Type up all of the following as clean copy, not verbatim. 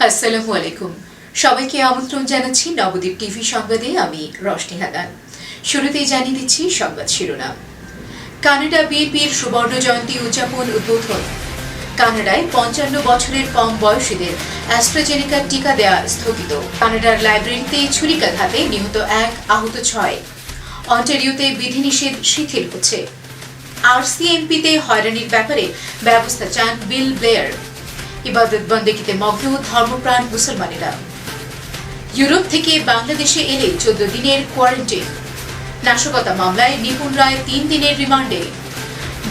আসসালামু আলাইকুম। সবাইকে আমন্ত্রণ জানাচ্ছি নবদ্বীপ টিভি সংবাদে। আমি রশনি হাদান। শুরুতেই জানিয়ে দিচ্ছি সংবাদ শিরোনাম। কানাডা বিএনপির সুবর্ণ জয়ন্তী উদযাপন উদ্বোধন। কানাডায় 55 বছরের কম বয়সীদের অ্যাস্ট্রাজেনেকা টিকা দেয়া স্থগিত। কানাডার লাইব্রেরিতে ছুরিকাঘাতে নিহত 1, আহত 6। অন্টারিওতে বিধিনিষেধ শিথিল হচ্ছে। আরসিএমপিতে হয়রানির ব্যাপারে ব্যবস্থা চান বিল ব্লেয়ার। ইবাদত বন্দেগীতে মগ্ন ধর্মপ্রাণ মুসলমানেরা। ইউরোপ থেকে বাংলাদেশে এলে 14 দিনের কোয়ারেন্টাইন। নাশকতা মামলায় নিপুণ রায় 3 দিনের রিমান্ডে।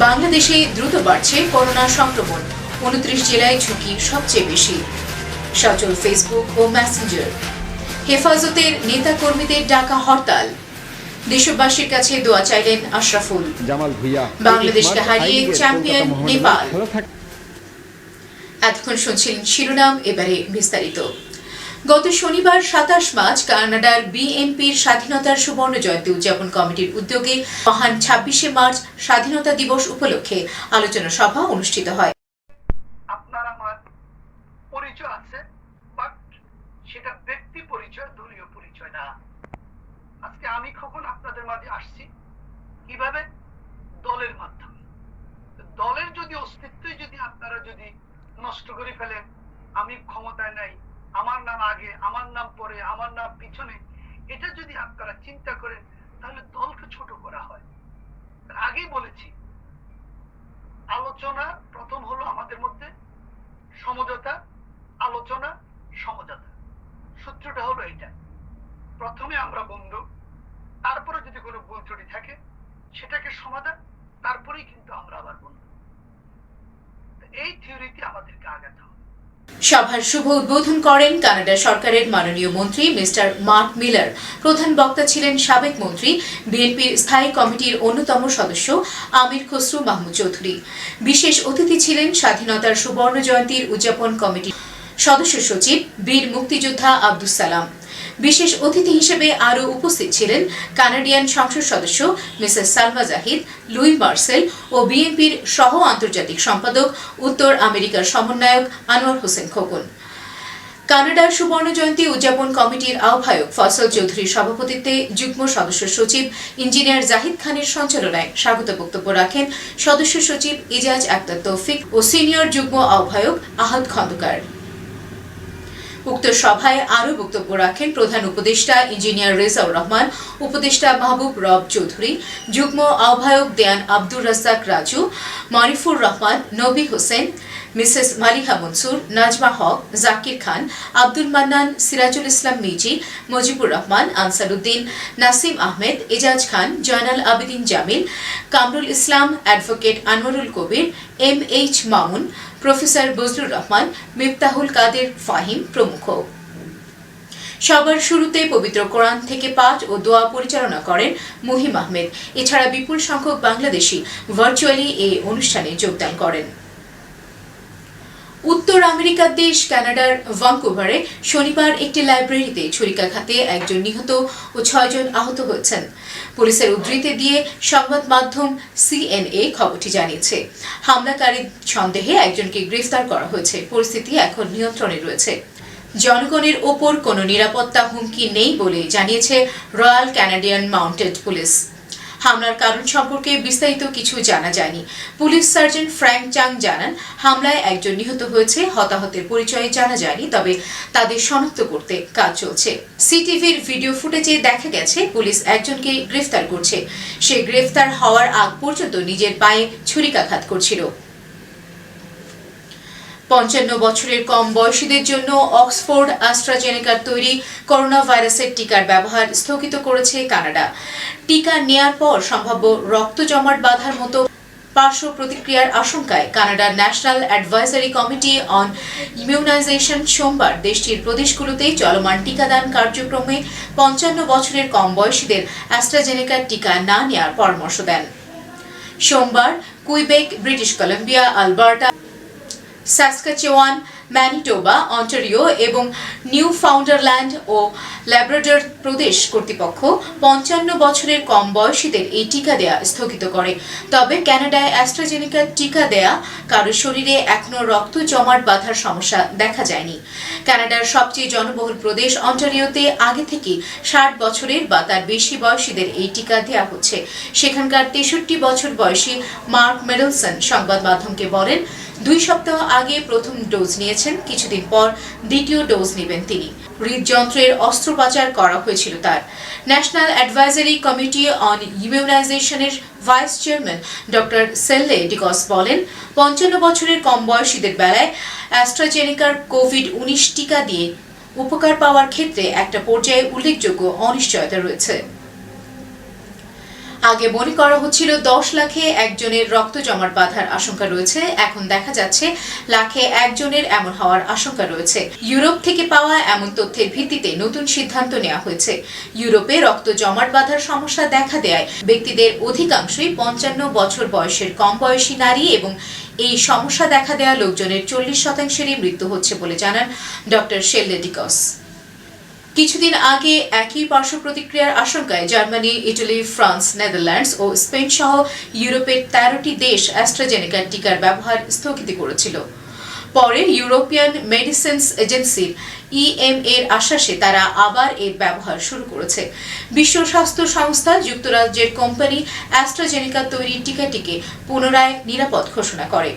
বাংলাদেশে দ্রুত বাড়ছে করোনা সংক্রমণ, 29 জেলায় ঝুঁকি সবচেয়ে বেশি। সচল ফেসবুক ও মেসেঞ্জার। হেফাজতের নেতাকর্মীদের ডাকা হরতাল। দেশবাসীর কাছে দোয়া চাইলেন আশরাফুল। বাংলাদেশকে হারিয়ে চ্যাম্পিয়ন নেপাল। এতক্ষণ শুনছিলেন শিরোনাম, এবারে বিস্তারিত। গত শনিবার 27 মার্চ কানাডার বিএনপির স্বাধীনতার সুবর্ণ জয়ন্তী উদযাপন কমিটির উদ্যোগে মহান 26শে মার্চ স্বাধীনতা দিবস উপলক্ষে আলোচনা সভা অনুষ্ঠিত হয়। আপনার আমার পরিচয় আছে, বাট সেটা ব্যক্তি পরিচয়, দলীয় পরিচয় না। আজকে আমি কখন আপনাদের মাঝে আসছি, কিভাবে? দলের মাধ্যমে। দলের যদি অস্তিত্বই যদি আপনারা যদি নষ্ট করে ফেলেন, আমি ক্ষমতায় নাই, আমার নাম আগে, আমার নাম পরে, আমার নাম পিছনে, এটা যদি আপনারা চিন্তা করেন তাহলে দলকে ছোট করা হয়। আগেই বলেছি, আলোচনা প্রথম হলো আমাদের মধ্যে সমঝোতা, আলোচনা, সমঝোতা। সূত্রটা হলো এটা, প্রথমে আমরা বন্ধু, তারপরে যদি কোনো ভুল ত্রুটি থাকে সেটাকে সমাধান, তারপরেই কিন্তু আমরা আবার বন্ধু। এই থিওরিতে আমাদেরকে আগাতে হবে। সভার শুভ উদ্বোধন করেন কানাডা সরকারের মাননীয় মন্ত্রী মিস্টার মার্ক মিলার। প্রধান বক্তা ছিলেন সাবেক মন্ত্রী, বিএনপির স্থায়ী কমিটির অন্যতম সদস্য আমির খসরু মাহমুদ চৌধুরী। বিশেষ অতিথি ছিলেন স্বাধীনতার সুবর্ণ জয়ন্তীর উদযাপন কমিটির সদস্য সচিব বীর মুক্তিযোদ্ধা আব্দুস সালাম। বিশেষ অতিথি হিসেবে আরও উপস্থিত ছিলেন কানাডিয়ান সংসদ সদস্য Mrs Salma Zahid, Louis Marcel ও বিএনপির সহ আন্তর্জাতিক সম্পাদক, উত্তর আমেরিকার সমন্বয়ক আনোয়ার হোসেন খোকন। কানাডার সুবর্ণ জয়ন্তী উদযাপন কমিটির আহ্বায়ক ফসল চৌধুরীর সভাপতিত্বে যুগ্ম সদস্য সচিব ইঞ্জিনিয়ার জাহিদ খানের সঞ্চালনায় স্বাগত বক্তব্য রাখেন সদস্য সচিব ইজাজ আক্তার তৌফিক ও সিনিয়র যুগ্ম আহ্বায়ক আহাদ খন্দকার। উক্ত সভায় আরও বক্তব্য রাখেন প্রধান উপদেষ্টা ইঞ্জিনিয়ার রেজাউর রহমান, উপদেষ্টা মাহবুব রব চৌধুরী, যুগ্ম আহ্বায়ক দেয়ান আব্দুর রাজ্জাক রাজু, মারিফুর রহমান, নবী হোসেন, মিসেস মালিহা মনসুর, নাজমা হক, জাকির খান, আব্দুল মান্নান, সিরাজুল ইসলাম মিজি, মুজিবুর রহমান, আনসারউদ্দিন, নাসিম আহমেদ, এজাজ খান, জয়নাল আবেদিন জামিল, কামরুল ইসলাম, অ্যাডভোকেট আনোয়ারুল কবির, MH মামুন, প্রফেসর বজলুর রহমান, মিফতাহুল কাদের ফাহিম প্রমুখ। সবার শুরুতে পবিত্র কোরআন থেকে পাঠ ও দোয়া পরিচালনা করেন মুহিম আহমেদ। এছাড়া বিপুল সংখ্যক বাংলাদেশি ভার্চুয়ালি এই অনুষ্ঠানে যোগদান করেন। উত্তর আমেরিকার দেশ কানাডার ভ্যাঙ্কুভারে শনিবার একটি লাইব্রেরিতে ছুরিকাঘাতে একজন নিহত ও 6 জন আহত হয়েছেন। পুলিশের উদ্ধৃতি দিয়ে সংবাদ মাধ্যম সিএনএ খবরটি জানিয়েছে। হামলাকারীর সন্দেহে একজনকে গ্রেফতার করা হয়েছে। পরিস্থিতি এখন নিয়ন্ত্রণে রয়েছে। জনগণের ওপর কোনো নিরাপত্তা হুমকি নেই বলে জানিয়েছে রয়্যাল ক্যানাডিয়ান মাউন্টেড পুলিশ। হামলার কারণ সম্পর্কে বিস্তারিত কিছু জানা যায়নি। পুলিশ সার্জেন্ট ফ্র্যাঙ্ক চাং জানান, হামলায় একজন নিহত হয়েছে। হতাহতের পরিচয় জানা যায়নি, তবে তাদের শনাক্ত করতে কাজ চলছে। সিটিভির ভিডিও ফুটেজে দেখা গেছে পুলিশ একজনকে গ্রেফতার করছে। সে গ্রেফতার হওয়ার আগ পর্যন্ত নিজের পায়ে ছুরিকাঘাত করছিল। 55 বছরের কম বয়সীদের জন্য অক্সফোর্ড অ্যাস্ট্রাজেনেকার তৈরি করোনা ভাইরাসের টিকার ব্যবহার স্থগিত করেছে কানাডা। টিকা নেয়ার পর সম্ভাব্য রক্ত জমাট বাঁধার মতো পার্শ্ব প্রতিক্রিয়ার আশঙ্কায় কানাডার National Advisory Committee on Immunization সোমবার দেশটির প্রদেশগুলোতে চলমান টিকাদান কার্যক্রমে 55 বছরের কম বয়সীদের অ্যাস্ট্রাজেনেকার টিকা না নেওয়ার পরামর্শ দেন। সোমবার Quebec, British Columbia, Alberta, Saskatchewan, Manitoba, Ontario এবং নিউ ফাউন্ডারল্যান্ড ও ল্যাব্রাডর প্রদেশ কর্তৃপক্ষ 55 বছরের কম বয়সীদের এই টিকা দেয়া স্থগিত করে। তবে কানাডায় অ্যাস্ট্রাজেনেকার টিকা দেয়া কারো শরীরে এখনো রক্ত জমাট বাঁধার সমস্যা দেখা যায়নি। কানাডার সবচেয়ে জনবহুল প্রদেশ অন্টারিওতে আগে থেকে 60 বছরের বা তার বেশি বয়সীদের এই টিকা দেওয়া হচ্ছে। সেখানকার 63 বছর বয়সী মার্ক মেডেলসন সংবাদ মাধ্যমকে বলেন, 2 সপ্তাহ আগে প্রথম ডোজ নিয়েছেন, কিছুদিন পর দ্বিতীয় ডোজ নেবেন তিনি। হৃদযন্ত্রের অস্ত্রোপচার করা হয়েছিল তার। ন্যাশনাল অ্যাডভাইজারি কমিটি অন ইমিউনাইজেশনের ভাইস চেয়ারম্যান ডক্টর সেল্লে ডিকস বলেন, 55 বছরের কম বয়সীদের বেলায় অ্যাস্ট্রাজেনেকার কোভিড-19 টিকা দিয়ে উপকার পাওয়ার ক্ষেত্রে একটা পর্যায়ে উল্লেখযোগ্য অনিশ্চয়তা রয়েছে। আগে মনে করা হচ্ছিল 10 লাখে একজনের রক্ত জমাট বাঁধার আশঙ্কা রয়েছে, এখন দেখা যাচ্ছে লাখে একজনের এমন হওয়ার আশঙ্কা রয়েছে। ইউরোপ থেকে পাওয়া এমন তথ্যের ভিত্তিতে নতুন সিদ্ধান্ত নেওয়া হয়েছে। ইউরোপে রক্ত জমাট বাঁধার সমস্যা দেখা দেয় ব্যক্তিদের অধিকাংশই 55 বছর বয়সের কম বয়সী নারী এবং এই সমস্যা দেখা দেওয়া লোকজনের 40%-এরই মৃত্যু হচ্ছে বলে জানান ডক্টর শেল্লে ডিকস। কিছুদিন আগে একই পার্শ্ব প্রতিক্রিয়ার আশঙ্কায় জার্মানি, ইটালি, ফ্রান্স, নেদারল্যান্ডস ও স্পেন সহ ইউরোপের 13টি দেশ অ্যাস্ট্রাজেনেকার টিকার ব্যবহার স্থগিত করেছিল। পরে ইউরোপিয়ান মেডিসিনস এজেন্সির এর আশ্বাসে তারা আবার এর ব্যবহার শুরু করেছে। বিশ্ব স্বাস্থ্য সংস্থা যুক্তরাজ্যের কোম্পানি অ্যাস্ট্রাজেনেকা তৈরি টিকাটিকে পুনরায় নিরাপদ ঘোষণা করে।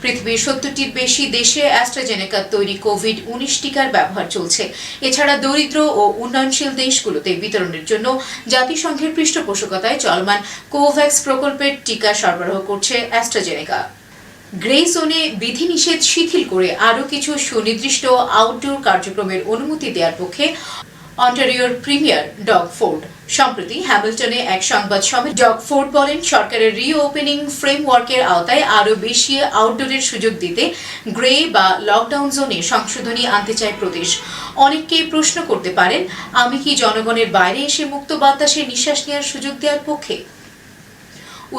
পৃথিবীর 70টির বেশি দেশে অ্যাস্ট্রাজেনেকা তৈরি কোভিড-19 টিকার ব্যবহার চলছে। এছাড়া দরিদ্র ও উন্নয়নশীল দেশগুলোতে বিতরণের জন্য জাতিসংঘের পৃষ্ঠপোষকতায় চলমান কোভ্যাক্স প্রকল্পের টিকা সরবরাহ করছে অ্যাস্ট্রাজেনেকা। গ্রে জোনে বিধিনিষেধ শিথিল করে আরও কিছু সুনির্দিষ্ট আউটডোর কার্যক্রমের অনুমতি দেওয়ার পক্ষে অন্টারিওর প্রিমিয়ার ডগ ফোর্ড। সম্প্রতি হ্যামিল্টনে এক সংবাদ সম্মেলনে ডগ ফোর্ড বলেন, সরকারের রিওপেনিং ফ্রেমওয়ার্কের আওতায় আরও বেশি আউটডোরের সুযোগ দিতে গ্রে বা লকডাউন জোনে সংশোধনী আনতে চায় প্রদেশ। অনেককে প্রশ্ন করতে পারেন, আমি কি জনগণের বাইরে এসে মুক্ত বাতাসে নিঃশ্বাস নেওয়ার সুযোগ দেওয়ার পক্ষে?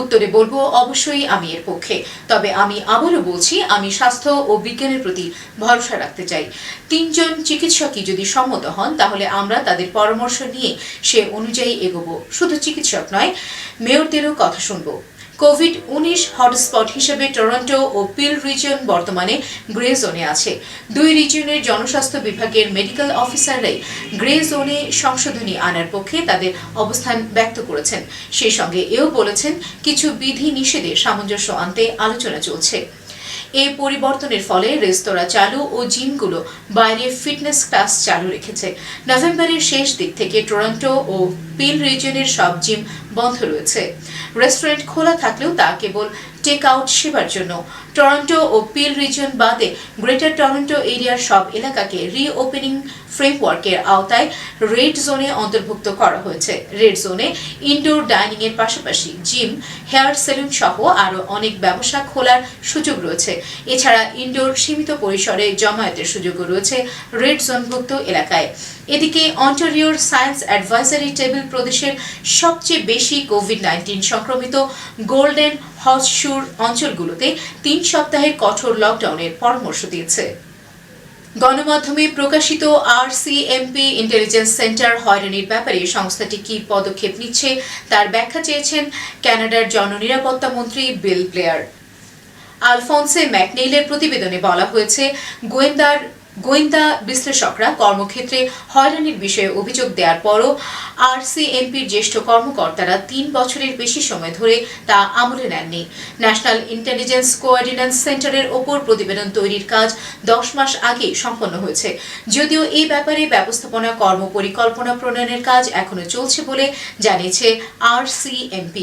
উত্তরে বলবো, অবশ্যই আমি এর পক্ষে। তবে আমি আবারও বলছি, আমি স্বাস্থ্য ও বিজ্ঞানের প্রতি ভরসা রাখতে চাই। 3 জন চিকিৎসকই যদি সম্মত হন তাহলে আমরা তাদের পরামর্শ নিয়ে সে অনুযায়ী এগোবো। শুধু চিকিৎসক নয়, মেয়রদেরও কথা শুনবো। কোভিড-19 হটস্পট হিসেবে টরন্টো ও পিল রিজিয়ন বর্তমানে গ্রে জোনে আছে। 2 রিজিয়নের জনস্বাস্থ্য বিভাগের মেডিকেল অফিসাররাই গ্রে জোনে সংশোধনী আনার পক্ষে তাদের অবস্থান ব্যক্ত করেছেন। সেই সঙ্গে এও বলেছেন, কিছু বিধি নিষেধে সামঞ্জস্য আনতে আলোচনা চলছে। এই পরিবর্তনের ফলে রেস্তোরাঁ চালু ও জিমগুলো বাইরে ফিটনেস ক্লাস চালু রেখেছে। নভেম্বরের শেষ দিক থেকে টরন্টো ও পিল রিজিয়নের সব জিম বন্ধ রয়েছে। রেস্টুরেন্ট খোলা থাকলেও তা কেবল টেক আউট সেবার জন্য। টরন্টো ও পিল রিজিয়ন বাদে গ্রেটার টরন্টো এরিয়ার সব এলাকাকে রিওপেনিং ফ্রেমওয়ার্কের আওতায় রেড জোনে অন্তর্ভুক্ত করা হয়েছে। রেড জোনে ইনডোর ডাইনিং এর পাশাপাশি জিম, হেয়ার সেলুন সহ আরও অনেক ব্যবসা খোলার সুযোগ রয়েছে। এছাড়া ইনডোর সীমিত পরিসরে জমায়েতের সুযোগও রয়েছে রেড জোনভুক্ত এলাকায়। এদিকে অন্টারিওর সায়েন্স অ্যাডভাইজারি টেবিল প্রদেশের সবচেয়ে বেশি কোভিড-19 সংক্রমিত গোল্ডেন হর্সশুর অঞ্চলগুলোতে 3 সপ্তাহের কঠোর লকডাউনের পরামর্শ দিয়েছে। গণমাধ্যমে প্রকাশিত RCMP ইন্টেলিজেন্স সেন্টার হয়রানির ব্যাপারে সংস্থাটি কি পদক্ষেপ নিচ্ছে তার ব্যাখ্যা চেয়েছেন কানাডার জননিরাপত্তা মন্ত্রী বিল ব্লেয়ার। আলফন্সে ম্যাকনেইলের প্রতিবেদনে বলা হয়েছে, গোয়েন্দা বিশ্লেষকরা কর্মক্ষেত্রে হয়রানির বিষয়ে অভিযোগ দেওয়ার পরও RCMPর জ্যেষ্ঠ কর্মকর্তারা 3 বছরের বেশি সময় ধরে তা আমলে নেননি। ন্যাশনাল ইন্টেলিজেন্স কোঅর্ডিনেন্স সেন্টারের ওপর প্রতিবেদন তৈরির কাজ 10 মাস আগে সম্পন্ন হয়েছে। যদিও এই ব্যাপারে ব্যবস্থাপনা কর্মপরিকল্পনা প্রণয়নের কাজ এখনো চলছে বলে জানিয়েছে RCMP।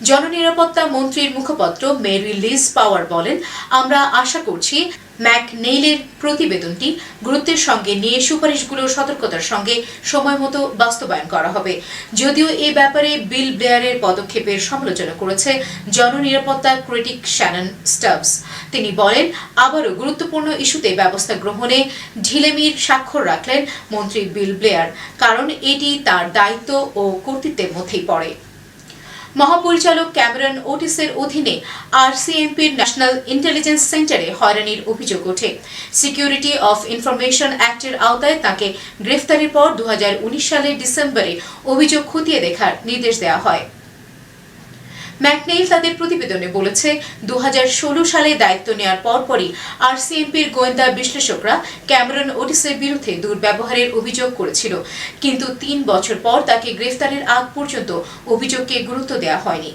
জননিরাপত্তা মন্ত্রীর মুখপাত্র মেরি লিজ পাওয়ার বলেন, আমরা আশা করছি ম্যাকনেইলের প্রতিবেদনটি গুরুত্বের সঙ্গে নিয়ে সুপারিশগুলো সতর্কতার সঙ্গে সময়মতো বাস্তবায়ন করা হবে। যদিও এই ব্যাপারে বিল ব্লেয়ারের পদক্ষেপের সমালোচনা করেছে জননিরাপত্তা ক্রিটিক শ্যানন স্টাবস। তিনি বলেন, আবারও গুরুত্বপূর্ণ ইস্যুতে ব্যবস্থা গ্রহণে ঢিলেমির স্বাক্ষর রাখলেন মন্ত্রী বিল ব্লেয়ার, কারণ এটি তার দায়িত্ব ও কর্তৃত্বের মধ্যেই পড়ে। মহাপরিচালক ক্যামেরন ওটিসের অধীনে আরসিএমপির ন্যাশনাল ইন্টেলিজেন্স সেন্টারে হয়রানির অভিযোগ ওঠে। সিকিউরিটি অফ ইনফরমেশন অ্যাক্টের আওতায় তাকে গ্রেফতারের পর 2019 সালের ডিসেম্বরে অভিযোগ খতিয়ে দেখার নির্দেশ দেওয়া হয়। ম্যাকনেইল তাদের প্রতিবেদনে বলেছে, 2016 সালে দায়িত্ব নেওয়ার পরপরই আরসিএমপির গোয়েন্দা বিশ্লেষকরা ক্যামেরন ওটিসের বিরুদ্ধে দুর্ব্যবহারের অভিযোগ করেছিল, কিন্তু 3 বছর পর তাকে গ্রেফতারের আগ পর্যন্ত অভিযোগকে গুরুত্ব দেওয়া হয়নি।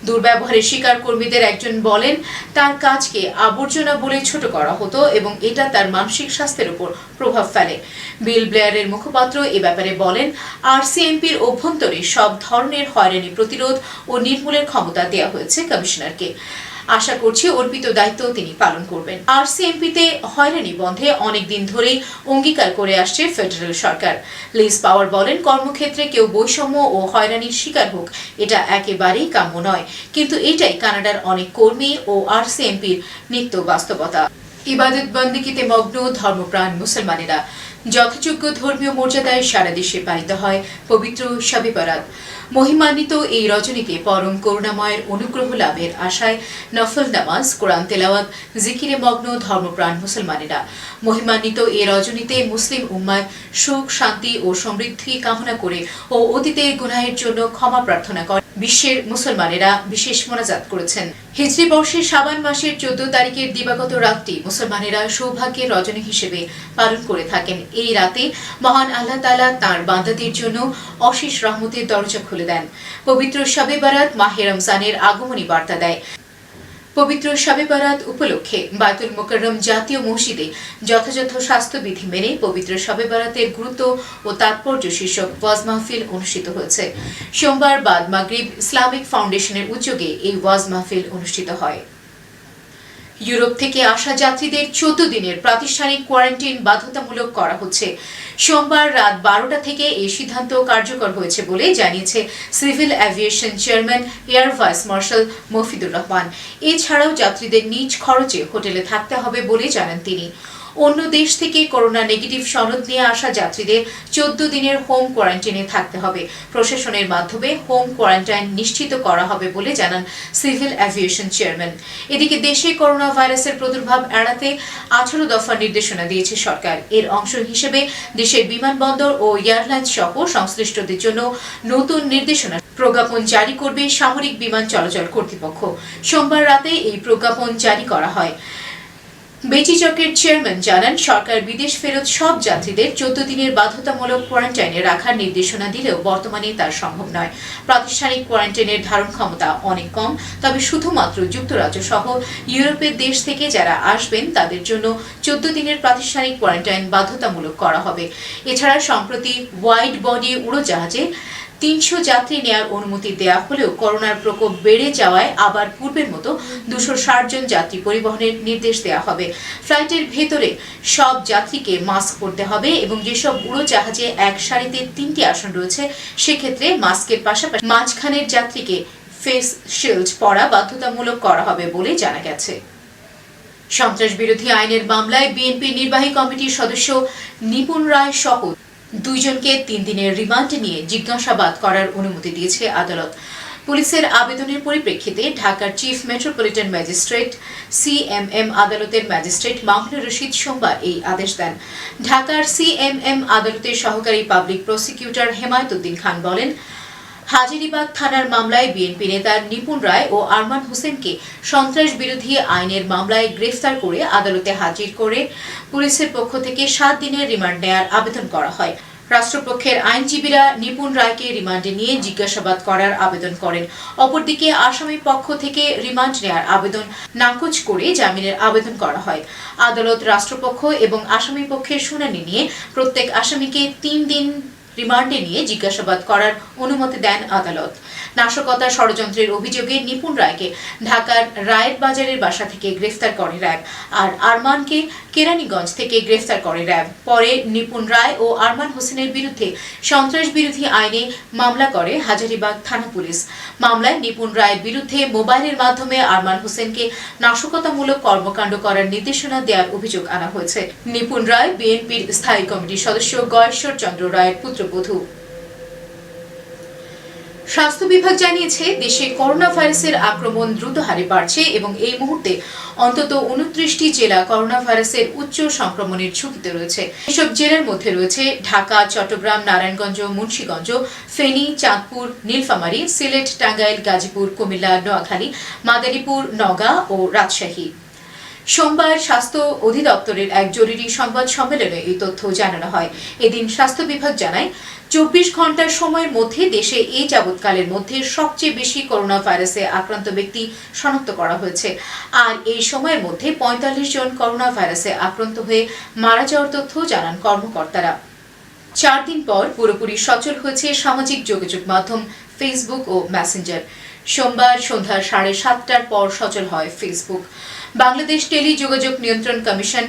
দুর্ব্যবহারের শিকার কর্মীদের একজন বলেন, তার কাজকে আবর্জনা বলে ছোট করা হতো এবং এটা তার মানসিক স্বাস্থ্যের উপর প্রভাব ফেলে। বিল ব্লেয়ারের মুখপাত্র এ ব্যাপারে বলেন, আরসিএমপির অভ্যন্তরে সব ধরনের হয়রানি প্রতিরোধ ও নির্মূলের ক্ষমতা দেওয়া হয়েছে কমিশনারকে। আশা করছি অর্পিত দায়িত্ব তিনি পালন করবেন। আরসিএমপিতে হয়রানি বন্ধে অনেকদিন ধরেই অঙ্গীকার করে আসছে ফেডারেল সরকার। লিজ পাওয়ার বলেন, কর্মক্ষেত্রে কেউ বৈষম্য ও হয়রানির শিকার হোক, এটা একেবারেই কাম্য নয়, কিন্তু এটাই কানাডার অনেক কর্মী ও আরসিএমপির নিত্য বাস্তবতা। ইবাদত বন্দেগীতে মগ্ন ধর্মপ্রাণ মুসলমানেরা। যথাযোগ্য ধর্মীয় মর্যাদায় সারা দেশে পালিত হয় পবিত্র শবে বরাত। মহিমান্বিত এই রজনীতে পরম করুণাময়ের অনুগ্রহ লাভের আশায় নফল নামাজ, কোরআন তেলাওয়াত, জিকিরে মগ্ন ধর্মপ্রাণ মুসলমানেরা। মহিমান্বিত এই রজনীতে মুসলিম উম্মায় সুখ, শান্তি ও সমৃদ্ধি কামনা করে ও অতীতের গুনাহের জন্য ক্ষমা প্রার্থনা করে বিশ্বের মুসলমানেরা বিশেষ মোনাজাত করেছেন। হিজরি বর্ষের শাবান মাসের 14 তারিখের দিবাগত রাতটি মুসলমানেরা সৌভাগ্যের রজনী হিসেবে পালন করে থাকেন। এই রাতে মহান আল্লাহ তাআলা তাঁর বান্দাদের জন্য অশেষ রহমতের দরজা খুলে দেন। পবিত্র শবে বরাত মাহে রমজানের আগমনী বার্তা দেয়। পবিত্র শবে বরাত উপলক্ষে বায়তুল মুকাররম জাতীয় মসজিদে যথাযথ স্বাস্থ্যবিধি মেনে পবিত্র শবে বরাতের গুরুত্ব ও তাৎপর্য শীর্ষক ওয়াজ মাহফিল অনুষ্ঠিত হয়েছে। সোমবার বাদ মাগরিব ইসলামিক ফাউন্ডেশনের উদ্যোগে এই ওয়াজ মাহফিল অনুষ্ঠিত হয়। ইউরোপ থেকে আসা যাত্রীদের 14 দিনের প্রাতিষ্ঠানিক কোয়ারেন্টাইন বাধ্যতামূলক করা হচ্ছে। সোমবার রাত 12টা থেকে এই সিদ্ধান্ত কার্যকর হয়েছে বলে জানিয়েছে Civil Aviation chairman air vice marshal Mofidur Rahman. এছাড়াও যাত্রীদের নিজ খরচে হোটেলে থাকতে হবে বলে জানান তিনি। অন্য দেশ থেকে করোনা নেগেটিভ সনদ নিয়ে আসা যাত্রীদের 14 দিনের হোম কোয়ারেন্টাইনে থাকতে হবে। প্রশাসনের মাধ্যমে হোম কোয়ারেন্টাইন নিশ্চিত করা হবে বলে জানান সিভিল অ্যাভিয়েশন চেয়ারম্যান। এদিকে দেশে করোনা ভাইরাসের প্রাদুর্ভাব এড়াতে 18 দফা নির্দেশনা দিয়েছে সরকার। এর অংশ হিসেবে দেশের বিমানবন্দর ও এয়ারলাইন্স সহ সংশ্লিষ্টদের জন্য নতুন নির্দেশনা প্রজ্ঞাপন জারি করবে সামরিক বিমান চলাচল কর্তৃপক্ষ। সোমবার রাতে এই প্রজ্ঞাপন জারি করা হয়। বেচিচকের চেয়ারম্যান জানান, সরকার বিদেশ ফেরত সব যাত্রীদের 14 দিনের বাধ্যতামূলক কোয়ারেন্টাইনে রাখার নির্দেশনা দিলেও বর্তমানে তা সম্ভব নয়। প্রাতিষ্ঠানিক কোয়ারেন্টাইনের ধারণ ক্ষমতা অনেক কম, তবে শুধুমাত্র যুক্তরাজ্য সহ ইউরোপের দেশ থেকে যারা আসবেন তাদের জন্য 14 দিনের প্রাতিষ্ঠানিক কোয়ারেন্টাইন বাধ্যতামূলক করা হবে। এছাড়া সম্প্রতি ওয়াইড বডি উড়োজাহাজে 300 যাত্রী নেয়ার অনুমতি দেওয়া হলেও করোনার প্রকোপ বেড়ে যাওয়ায় আবার পূর্বের মতো 260 জন যাত্রী পরিবহনের নির্দেশ দেওয়া হবে। ফ্লাইটের ভেতরে সব যাত্রীকে মাস্ক পরতে হবে এবং যেসব উড়োজাহাজে এক সারিতে 3টি আসন রয়েছে সেক্ষেত্রে মাস্কের পাশাপাশি মাঝখানের যাত্রীকে ফেস শিল্ড পরা বাধ্যতামূলক করা হবে বলে জানা গেছে। সন্ত্রাস বিরোধী আইনের মামলায় বিএনপি নির্বাহী কমিটির সদস্য নিপুণ রায় সহ 2 জনকে 3 দিনের রিমান্ডে নিয়ে জিজ্ঞাসাবাদ করার অনুমতি দিয়েছে আদালত। পুলিশের আবেদনের পরিপ্রেক্ষিতে ঢাকার চিফ মেট্রোপলিটন ম্যাজিস্ট্রেট সিএমএম আদালতের ম্যাজিস্ট্রেট মামুনুর রশিদ সোমবার এই আদেশ দেন। ঢাকার সিএমএম আদালতের সহকারী পাবলিক প্রসিকিউটর হেমায়েত উদ্দিন খান বলেন, হাজারীবাগ থানার মামলায় বিএনপি নেতা নিপুণ রায় ও আরমান হোসেনকে সন্ত্রাস বিরোধী আইনের মামলায় গ্রেফতার করে আদালতে হাজির করে পুলিশের পক্ষ থেকে 7 দিনের রিমান্ড নেয়ার আবেদন করা হয়। রাষ্ট্রপক্ষের আইনজীবীরা নিপুণ রায়কে রিমান্ডে নিয়ে জিজ্ঞাসাবাদ করার আবেদন করেন। অপরদিকে আসামি পক্ষ থেকে রিমান্ড নেয়ার আবেদন নাকচ করে জামিনের আবেদন করা হয়। আদালত রাষ্ট্রপক্ষ এবং আসামি পক্ষের শুনানি নিয়ে প্রত্যেক আসামিকে 3 দিন রিমান্ডে নিয়ে জিজ্ঞাসাবাদ করার অনুমতি দেন আদালত। নাশকতা ষড়যন্ত্রের অভিযোগে নিপুণ রায়কে ঢাকার রায়ের বাজারের বাসা থেকে গ্রেফতার করে র্যাব, আর আরমানকে কেরানীগঞ্জ থেকে গ্রেফতার করে র্যাব। পরে নিপুণ রায় ও আরমান হোসেনের বিরুদ্ধে সন্ত্রাস বিরোধী আইনে মামলা করে হাজারীবাগ থানা পুলিশ। মামলায় নিপুণ রায়ের বিরুদ্ধে মোবাইলের মাধ্যমে আরমান হোসেনকে নাশকতামূলক কর্মকাণ্ড করার নির্দেশনা দেওয়ার অভিযোগ আনা হয়েছে। নিপুণ রায় বিএনপির স্থায়ী কমিটির সদস্য গয়েশ্বর চন্দ্র রায়ের পুত্রবধূ। স্বাস্থ্য বিভাগ জানিয়েছে দেশে করোনা ভাইরাসের আক্রমণ দ্রুত হারে বাড়ছে এবং এই মুহূর্তে অন্তত 29টি জেলা করোনা ভাইরাসের উচ্চ সংক্রমণের ঝুঁকিতে রয়েছে। এসব জেলার মধ্যে রয়েছে ঢাকা, চট্টগ্রাম, নারায়ণগঞ্জ, মুন্সিগঞ্জ, ফেনী, চাঁদপুর, নীলফামারী, সিলেট, টাঙ্গাইল, গাজীপুর, কুমিল্লা, নোয়াখালী, মাদারীপুর, নওগাঁ ও রাজশাহী। সোমবার স্বাস্থ্য অধিদপ্তরের এক জরুরি সংবাদ সম্মেলনে এই তথ্য জানানো হয়। এদিন স্বাস্থ্য বিভাগ জানায় 24 ঘন্টার সময়ের মধ্যে দেশে এই যাবৎকালের মধ্যে সবচেয়ে বেশি করোনা ভাইরাসে আক্রান্ত ব্যক্তি শনাক্ত করা হয়েছে। আর এই সময়ের মধ্যে 45 জন করোনা ভাইরাসে আক্রান্ত হয়ে মারা যাওয়ার তথ্য জানান কর্মকর্তারা। 4 দিন পর পুরোপুরি সচল হয়েছে সামাজিক যোগাযোগ মাধ্যম ফেসবুক ও মেসেঞ্জার। সোমবার সন্ধ্যা 7:30টার পর সচল হয় ফেসবুক। বাংলাদেশ টেলিযোগাযোগ নিয়ন্ত্রণ কমিশন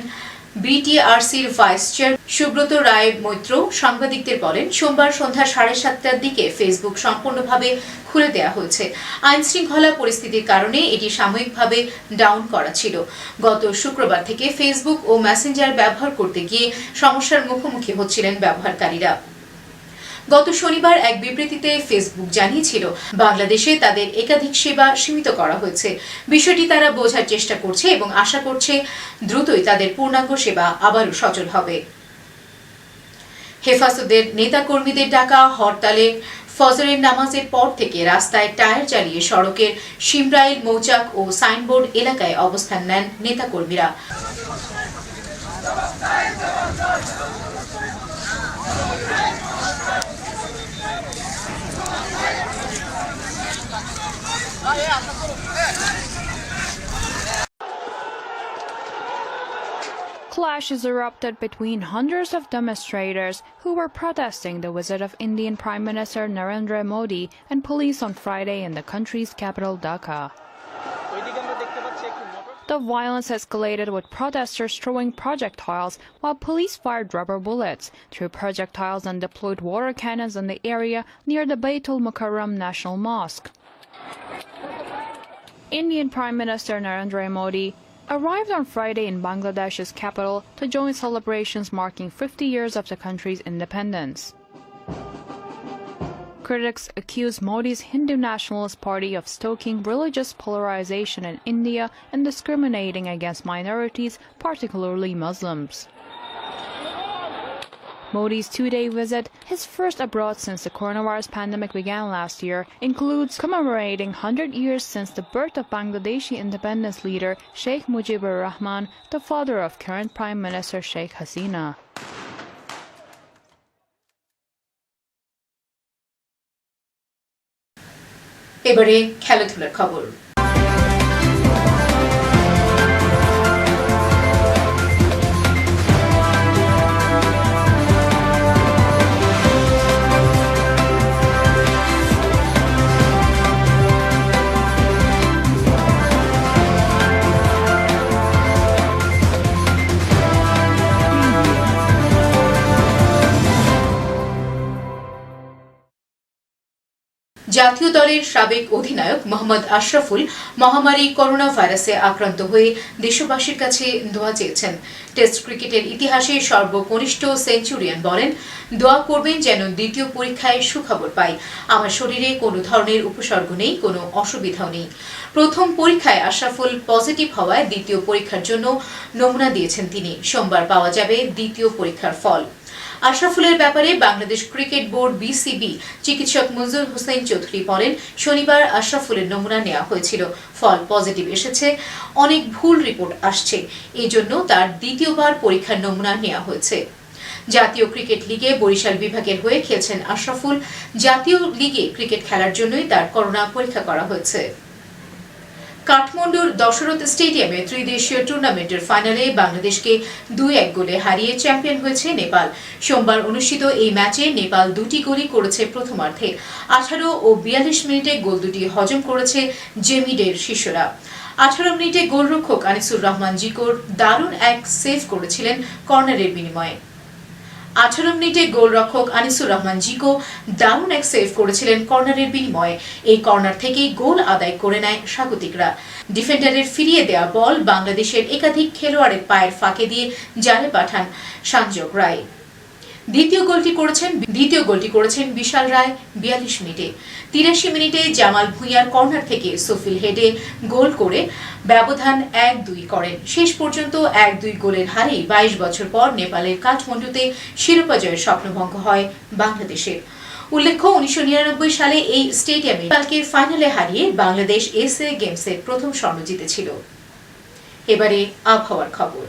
বিটিআরসির ভাইস চেয়ার সুব্রত রায় মৈত্র সাংবাদিকদের বলেন, সোমবার সন্ধ্যা 7:30টার দিকে ফেসবুক সম্পূর্ণভাবে খুলে দেওয়া হয়েছে। আইন শৃঙ্খলা পরিস্থিতির কারণে এটি সাময়িকভাবে ডাউন করা ছিল। গত শুক্রবার থেকে ফেসবুক ও মেসেঞ্জার ব্যবহার করতে গিয়ে সমস্যার মুখোমুখি হচ্ছিলেন ব্যবহারকারীরা। গত শনিবার এক বিবৃতিতে ফেসবুক জানিয়েছিল বাংলাদেশে তাদের একাধিক সেবা সীমিত করা হয়েছে। বিষয়টি তারা বোঝার চেষ্টা করছে এবং আশা করছে দ্রুতই তাদের পূর্ণাঙ্গ সেবা আবারও সচল হবে। হেফাজতের নেতাকর্মীদের ডাকা হরতালে ফজরের নামাজের পর থেকে রাস্তায় টায়ার জ্বালিয়ে সড়কের শিমরাইল, মৌচাক ও সাইনবোর্ড এলাকায় অবস্থান নেন নেতাকর্মীরা। Clashes erupted between hundreds of demonstrators who were protesting the visit of Indian Prime Minister Narendra Modi and police on Friday in the country's capital Dhaka. The violence escalated with protesters throwing projectiles while police fired rubber bullets, threw projectiles and deployed water cannons in the area near the Baitul Mukarram National Mosque. Indian Prime Minister Narendra Modi arrived on Friday in Bangladesh's capital to join celebrations marking 50 years of the country's independence. Critics accuse Modi's Hindu Nationalist Party of stoking religious polarization in India and discriminating against minorities, particularly Muslims. Modi's two-day visit, his first abroad since the coronavirus pandemic began last year, includes commemorating 100 years since the birth of Bangladeshi independence leader Sheikh Mujibur Rahman, the father of current Prime Minister Sheikh Hasina. এবারে খেলাধুলার খবর। জাতীয় দলের সাবেক অধিনায়ক মোহাম্মদ আশরাফুল মহামারী corona ভাইরাসে আক্রান্ত হয়ে দেশবাসীর কাছে দোয়া চেয়েছেন। টেস্ট ক্রিকেটের ইতিহাসে সর্বকনিষ্ঠ সেঞ্চুরিয়ান বলেন, দোয়া করবেন যেন দ্বিতীয় পরীক্ষায় সুখবর পাই। আমার শরীরে কোনো ধরনের উপসর্গ নেই, কোনো অসুবিধাও নেই। প্রথম পরীক্ষায় আশরাফুল পজিটিভ হওয়ায় দ্বিতীয় পরীক্ষার জন্য নমুনা দিয়েছেন তিনি। সোমবার পাওয়া যাবে দ্বিতীয় পরীক্ষার ফল। আশরাফুলের ব্যাপারে বাংলাদেশ ক্রিকেট বোর্ড বিসিবি চিকিৎসক মঞ্জুর হোসেন চৌধুরী বলেন, শনিবার আশরাফুলের নমুনা নেওয়া হয়েছিল, ফল পজিটিভ এসেছে। অনেক ভুল রিপোর্ট আসছে, এই জন্য তার দ্বিতীয়বার পরীক্ষার নমুনা নেওয়া হয়েছে। জাতীয় ক্রিকেট লিগে বরিশাল বিভাগের হয়ে খেলছেন আশরাফুল। জাতীয় লিগে ক্রিকেট খেলার জন্যই তার করোনা পরীক্ষা করা হয়েছে। কাঠমান্ডুর দশরথ স্টেডিয়ামে ত্রিদেশীয় টুর্নামেন্টের ফাইনালে বাংলাদেশকে 2-1 গোলে হারিয়ে চ্যাম্পিয়ন হয়েছে নেপাল। সোমবার অনুষ্ঠিত এই ম্যাচে নেপাল 2টি গোলই করেছে প্রথমার্ধে। 18 ও 42 মিনিটে গোল দুটি হজম করেছে জেমিডের শিষ্যরা। 18 মিনিটে গোলরক্ষক আনিসুর রহমান জিকোর দারুণ এক সেভ করেছিলেন কর্নারের বিনিময়ে। 18 মিনিটে গোলরক্ষক আনিসুর রহমান জিকো দারুণ এক সেভ করেছিলেন কর্নারের বিনিময়ে। এই কর্নার থেকেই গোল আদায় করে নেয় স্বাগতিকরা। ডিফেন্ডারের ফিরিয়ে দেওয়া বল বাংলাদেশের একাধিক খেলোয়াড়ের পায়ের ফাঁকে দিয়ে জালে পাঠান সঞ্জয় রায়। দ্বিতীয় গোলটি করেছেন বিশাল রায় 42 মিনিটে। 83 মিনিটে জামাল ভুঁইয়ার কর্নার থেকে সোফিল হেডে গোল করে ব্যবধান 1-2 করেন। শেষ পর্যন্ত 1-2 গোলের হারে 22 বছর পর নেপালের কাঠমান্ডুতে শিরোপা জয়ের স্বপ্নভঙ্গ হয় বাংলাদেশের। উল্লেখ্য 1999 সালে এই স্টেডিয়ামে নেপালকে ফাইনালে হারিয়ে বাংলাদেশ এশিয়া গেমসের প্রথম স্বর্ণ জিতেছিল। এবারে আবহাওয়ার খবর।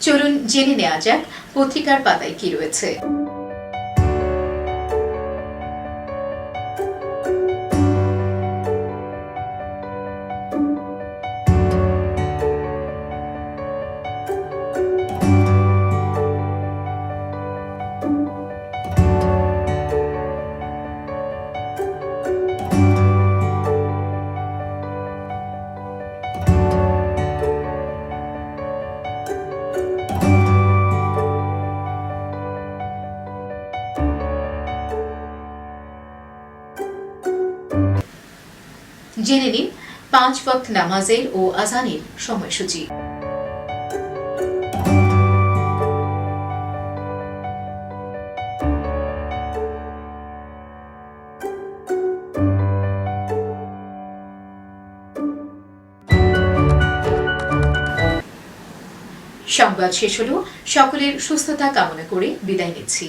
চলুন জেনে নেওয়া যাক পত্রিকার পাতায় কি রয়েছে। জেনে নিন 5 ওয়াক্ত নামাজের ও আজানের সময়সূচি। সংবাদ শেষ হলো। সকলের সুস্থতা কামনা করে বিদায় নিচ্ছি।